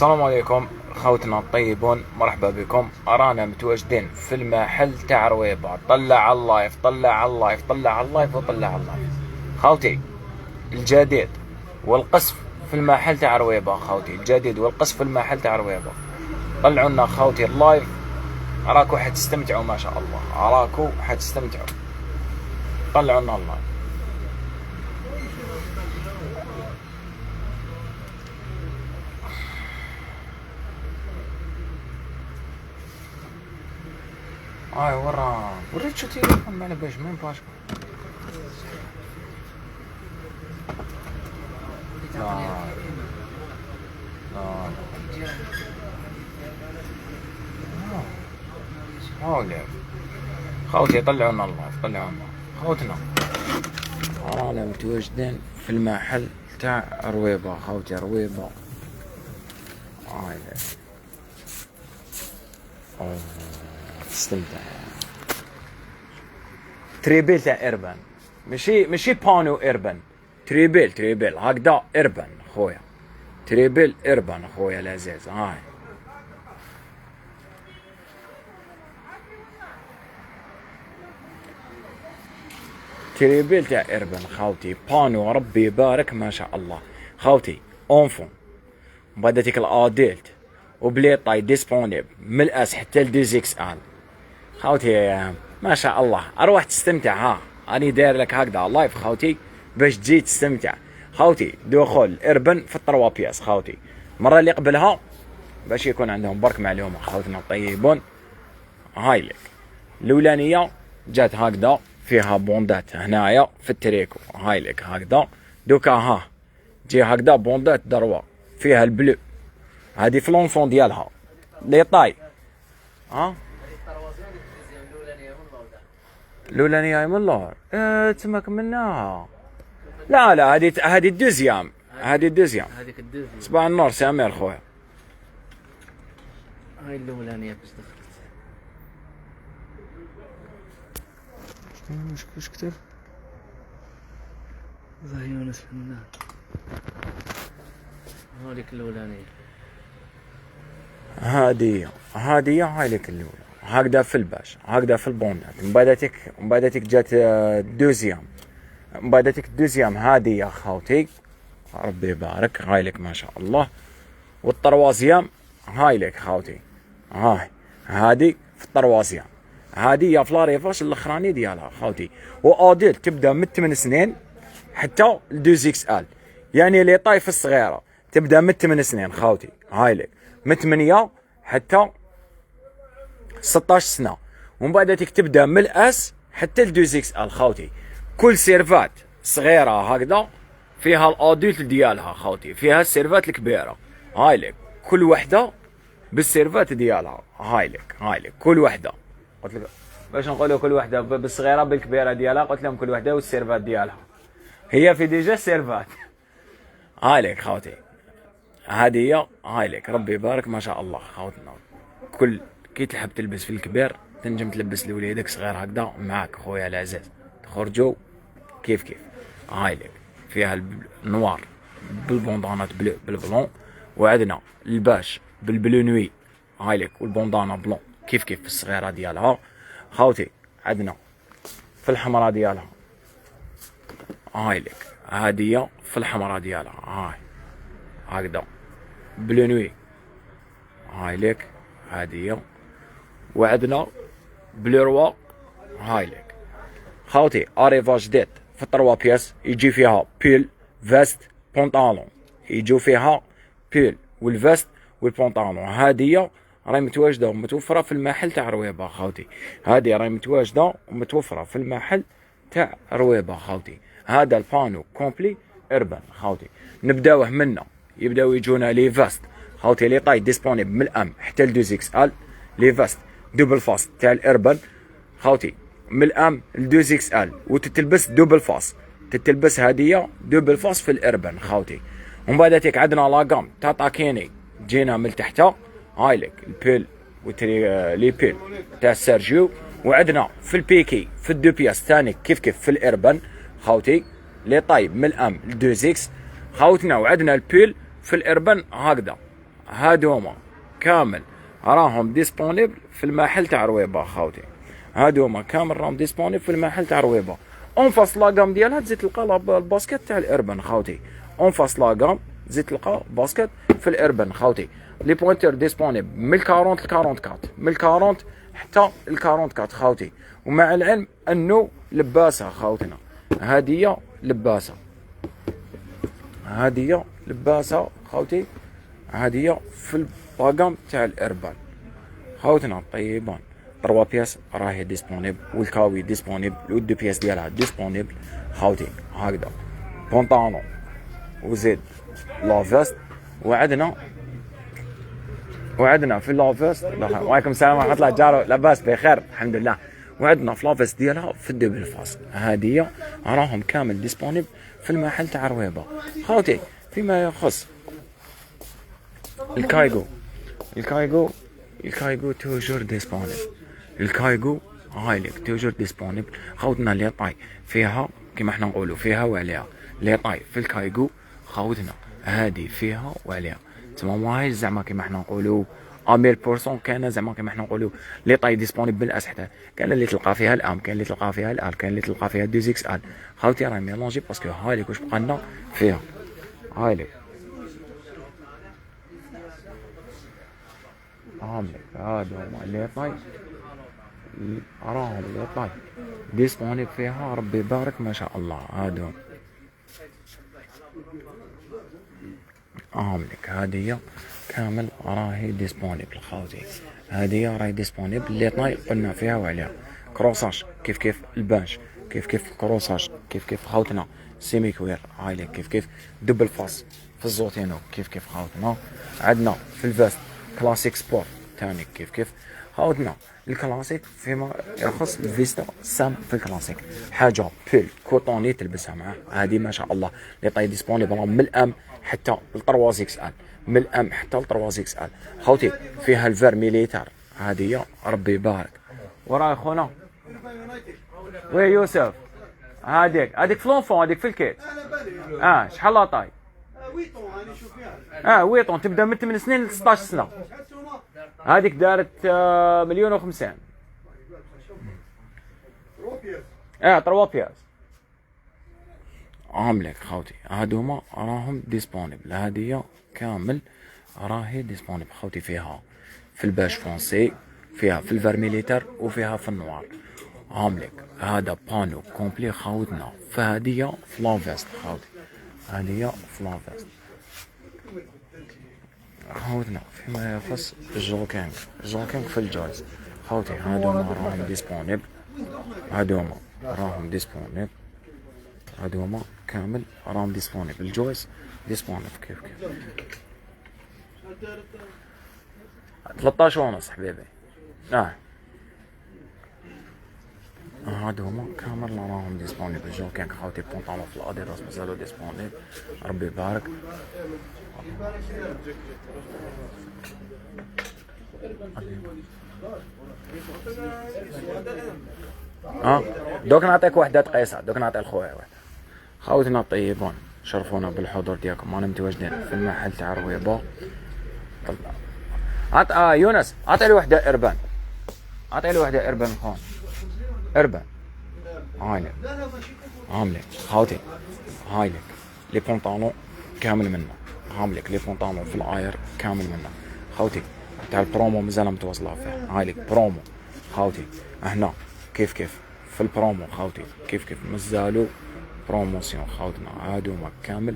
السلام عليكم خوتنا الطيبون، مرحبا بكم. ارانا متواجدين في المحل تاع رويبة. طلع على اللايف، طلع على اللايف، طلع على اللايف، وطلع على اللايف. خوتي الجديد والقصف في المحل تاع رويبة، خوتي الجديد والقصف في المحل تاع رويبة. طلعوا لنا خوتي اللايف، اراكو حتستمتعوا ما شاء الله، اراكو حتستمتعوا. طلعوا لنا اللايف. وريت شو تليفون ما باش مين باشا. لا هاوليك خوتي، طلعوا لنا اللايف، طلعوا لنا خوتنا. رانا متواجدين في المحل تاع رويبة خوتي، رويبة. تستمتع. تريبيل تاع اربن، ماشي بانو اربن، تريبيل هكذا اربن خويا، تريبيل اربن خويا العزيز. هاي تريبيل تاع اربن خوتي، بانو ربي يبارك ما شاء الله خوتي. اونفون بعدتك الاديلت وبلي طاي ديسبونيبل من الاس حتى الديزيكس ال خوتي ما شاء الله. اروح تستمتع. ها اني داير لك هكذا لايف خوتي باش تجي تستمتع خوتي. دخول اربن في الطروا بياس خوتي، المره اللي قبلها باش يكون عندهم برك معلومه خوتنا الطيبون. هاي لك الاولانيه جات هكذا فيها بوندات هنايا في التريكو، هاي لك هكذا. دوكا ها جي هكذا بوندات دروا فيها البلو، هادي في لونفون ديالها لي طاي. ها الاولانيه من اللور تماك منها. لا هادي الدوزيام، هادي الدوزيام. هذيك الدوزيام. صباح النور سامر خويا. هاي الاولانيه باش دخلت. وش كتب؟ زاهي يونس فنان. هذيك الاولانيه. هادي هاي لك الاولى هكذا في الباش، هكذا في البوندات. من بعدتك جات الدوزيام، من بعدتك الدوزيام هادي يا خوتي ربي يبارك. هاي لك ما شاء الله. والطروازيام هاي لك خوتي، هاي هادي في الطروازيام، هادي يا فلاريفاش الاخراني ديالها خوتي. واديل تبدا من 8 سنين حتى الدوزيكس ال، يعني لي طايف الصغيره تبدا من 8 سنين خوتي. هاي لك من 8 حتى 16 سنه، ومن بعدك تبدا من الاس حتى الدوزيكس ال خوتي. كل سيرفات صغيره هكذا فيها الادولت ديالها خوتي، فيها السيرفات الكبيره. هاي لك كل وحده بالسيرفات ديالها. هاي لك كل وحده. قلت لك باش نقولوا كل وحده بالصغيره بالكبيره ديالها، قلت لهم كل وحده والسيرفات ديالها، هي في ديجا سيرفات. هاي لك خوتي هادي هي. هاي لك ربي يبارك ما شاء الله خوتنا. كل كي تحب تلبس في الكبير تنجم تلبس لوليدك صغير هكذا معاك خويا العزيز، تخرجوا كيف. هاي لك فيها النوار بالبوندانات بلو بالبلون، وعندنا الباش بالبلو نوي. هاي لك والبوندانا بلون كيف في الصغيره ديالها خوتي. عندنا في الحمراء ديالها، هاي لك هادي في الحمراء ديالها. هاي هكذا بلو نوي. هاي لك هادي. وعندنا بلو روا. هاي لك خوتي اريفاج جديد في 3 بياس، يجي فيها بيل فيست بونطالون، يجوا فيها بيل والفيست والبونطالون. هادي راهي متواجده ومتوفره في المحل تاع رويبه خوتي. هادي راهي متواجده ومتوفره في المحل تاع رويبه خوتي. هذا البانو كومبلي اربن خوتي. نبداوه منا، يبداو يجونا لي فاست خوتي لي طاي ديسبونيبل من الام حتى الدوزيكس ال. لي فاست دوبل فاست تاع الاربن خوتي من الام الدوزيكس ال، وتتلبس دوبل فاس، تتلبس هديه دوبل فاس في الاربن خوتي. ومن بعدك عندنا لاغام تاع طاكيني جينا من تحت. هاي لك البيل لي بيل تاع سيرجيو. وعندنا في البيكي في الدو بياس ثاني كيف في الاربن خوتي لي طايب من الام الدوزيكس خوتنا. وعندنا البيل في الاربن هكذا هادوما كامل راهم ديسبونيبل في المحل تاع رويبه خاوتي. هادوما كامل راهم ديسبونيبل في المحل تاع رويبه. اون فاس لاغام ديالها تزيد تلقى الباسكت تاع الاربن خاوتي. اون فاس لاغام تزيد تلقى باسكت في الاربن خاوتي. لي بوينتر ديسبونيبل من 40 ل 44 من 40 حتى ل 44 خاوتي. ومع العلم انه لباسه خاوتنا، هاديه لباسه، هاديه لباسه خاوتي، هاديه في الباغام تاع الاربان خاوتنا طيبان. 3 بياس راهي ديسبونيبل، والكاوي ديسبونيبل، والدو بياس ديالها ديسبونيبل خاوتي. هكذا بونطانون وزيد لافيست. وعدنا في لافيست. وعليكم السلام ورحمه الله جارو، لاباس بخير الحمد لله. وعدنا في لافيست ديالها في الدبل فاس هاديه راهم كامل ديسبونيبل في المحل تاع رويبه خاوتي. فيما يخص الكايغو، الكايغو توجور ديسبونيبل، الكايغو هايليك توجور ديسبونيبل خاوتنا. لي طاي فيها كيما حنا نقولوا فيها وعليها. لي طاي في الكايغو خاوتنا هادي فيها وعليها، تما ماهيش زعما كيما حنا نقولوا 100%. كان زعما كيما حنا نقولوا لي طاي ديسبونيبل بالاسحته. كان اللي تلقى فيها الام، كان اللي تلقى فيها الال، كان اللي تلقى فيها 2 اكس ال خاوتي. راهي ميلونجي باسكو هايليك واش بقى لنا فيها هايليك. هادو هما لي طاي راهم لي طاي ديسبونيبل فيها ربي يبارك ما شاء الله. هادو لك هادية كامل راهي ديسبونيبل خاوتي. هادية راهي ديسبونيبل. لي طاي قلنا فيها وعليها. كروساج كيف البانش، كيف كروساج كيف خاوتنا. سيمي كوير هايليك كيف دبل فاس في الزوتينو كيف خاوتنا. عندنا في الفاست كلاسيك سبور تاني كيف خاوتنا. الكلاسيك فيما يخص الفيستا سام في الكلاسيك حاجه بيل كوطوني تلبسها معاه هادي ما شاء الله. لي طاي ديسبونيبل من الام حتى ل 3 اكس ال، من الام حتى ل 3 اكس ال خاوتي. فيها الفير ميليتار هاديه ربي يبارك. وراي خونا وي يوسف هاديك فلونفون هاديك في الكيت. شحال لا طاي؟ ويطون تبدا من 8 سنين ل 16 سنه. هذيك دارت 1,000,050. 3 بياس عاملك خاوتي. هادوما راهم ديسبونيبل. هادية كامل راهي ديسبونيبل خاوتي. فيها في الباش فرونسي، فيها في الفيرميليتر، وفيها في النوار. عاملك هذا بانو كومبلي خاوتنا. فهادية فلافيست خاوتي، هادية فلافيست خاوتنا. فيما يخص الجوكينغ في الجويز خاوتي. هادوما راهم ديسبونيبل، هادوما راهم ديسبونيبل، هادوما كامل راهم ديسبونيبل. الجويز ديسبونيبل كيف 13 ونص حبيبي. هادوما كامل راهم ديسبونيبل. الجوكينغ خاوتي بونطالون في الاديداس مازالو ديسبونيبل ربي يبارك. دوك نعطيك وحده تقيسها، دوك نعطي لخويا واحد. خاوتنا الطيبون شرفونا بالحضور ديالكم. رانا متواجدين في المحل تاع رويبه. يونس عطي لي وحده اربان، عطي لي وحده اربان خون اربان. هايلك عاملك خاوتي، هايلك لي بونطالون كامل منه. عاملك لي بونطالون في الاير كامل منه خاوتي. تاع البرومو مازال متواصله فيه. هايلك برومو خاوتي. هنا كيف في البرومو خاوتي. كيف مازالو بروموسيون خاوتنا. هادوما كامل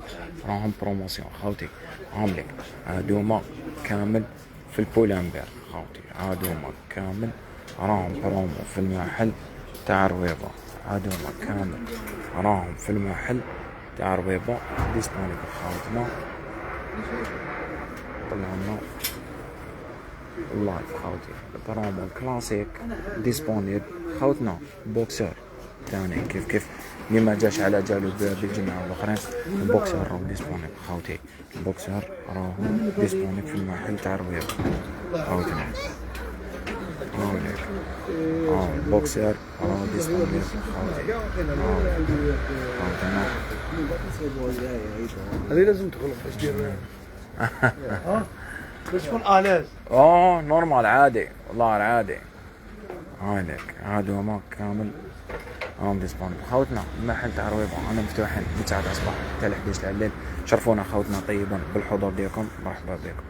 راهم بروموسيون خاوتي. عاملك هادوما كامل في البولامبير خاوتي. هادوما كامل راهم برومو في المحل تاع رويبه. هادوما كامل راهم في المحل تاع رويبه ديسبونيبل خاوتنا. طلعنا اللايف خاوتي. البرومو كلاسيك ديسبونيبل خاوتنا. بوكسر تاني كيف اللي ما جاش على جالو بالجماعة الاخرين. البوكسر راهو ديسبونيبل خاوتي. البوكسر راهو ديسبونيبل في المحل تاع رويبه خاوتنا. البوكسر راهو ديسبونيبل خاوتي. خاوتنا هذه لازم تدخل باش دير بس تكون آلاز. نورمال عادي والله العادي. هاي لك هذا هو كامل هوم ديسبون. خوتنا المحل تاع رويبة انا مفتوحين من 9 الصباح حتى ل 11 الليل. شرفونا خوتنا طيبون بالحضور ديالكم، مرحبا بكم.